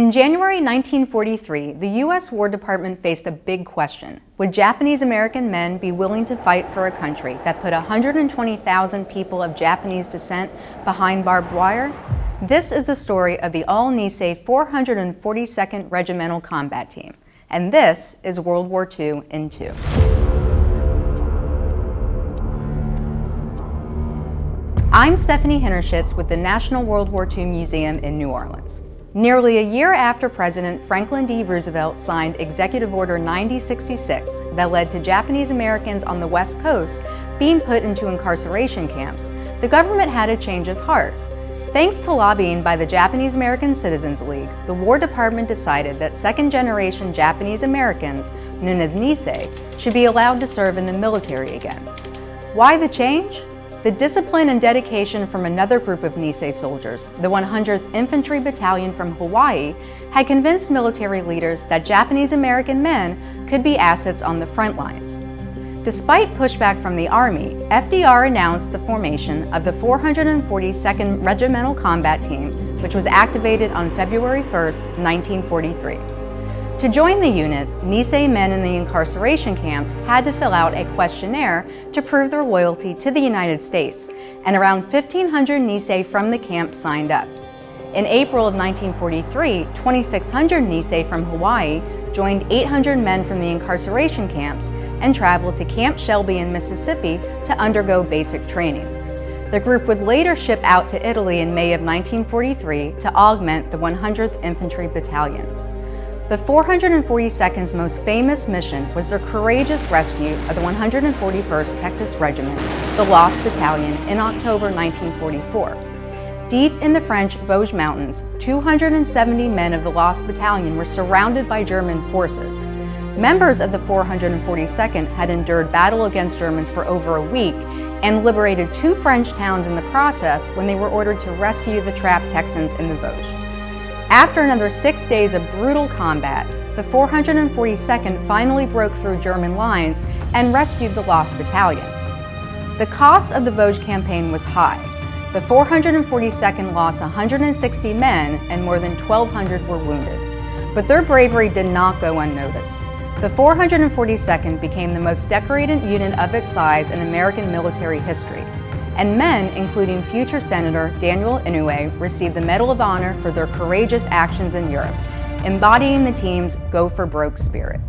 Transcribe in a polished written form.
In January 1943, the U.S. War Department faced a big question. Would Japanese-American men be willing to fight for a country that put 120,000 people of Japanese descent behind barbed wire? This is the story of the all-Nisei 442nd Regimental Combat Team, and this is World War II in two. I'm Stephanie Hinnershitz with the National World War II Museum in New Orleans. Nearly a year after President Franklin D. Roosevelt signed Executive Order 9066 that led to Japanese Americans on the West Coast being put into incarceration camps, the government had a change of heart. Thanks to lobbying by the Japanese American Citizens League, the War Department decided that second-generation Japanese Americans, known as Nisei, should be allowed to serve in the military again. Why the change? The discipline and dedication from another group of Nisei soldiers, the 100th Infantry Battalion from Hawaii, had convinced military leaders that Japanese American men could be assets on the front lines. Despite pushback from the Army, FDR announced the formation of the 442nd Regimental Combat Team, which was activated on February 1, 1943. To join the unit, Nisei men in the incarceration camps had to fill out a questionnaire to prove their loyalty to the United States, and around 1,500 Nisei from the camp signed up. In April of 1943, 2,600 Nisei from Hawaii joined 800 men from the incarceration camps and traveled to Camp Shelby in Mississippi to undergo basic training. The group would later ship out to Italy in May of 1943 to augment the 100th Infantry Battalion. The 442nd's most famous mission was their courageous rescue of the 141st Texas Regiment, the Lost Battalion, in October 1944. Deep in the French Vosges Mountains, 270 men of the Lost Battalion were surrounded by German forces. Members of the 442nd had endured battle against Germans for over a week and liberated 2 French towns in the process when they were ordered to rescue the trapped Texans in the Vosges. After another 6 days of brutal combat, the 442nd finally broke through German lines and rescued the Lost Battalion. The cost of the Vosges campaign was high. The 442nd lost 160 men and more than 1,200 were wounded. But their bravery did not go unnoticed. The 442nd became the most decorated unit of its size in American military history, and men, including future Senator Daniel Inouye, received the Medal of Honor for their courageous actions in Europe, embodying the team's go for broke spirit.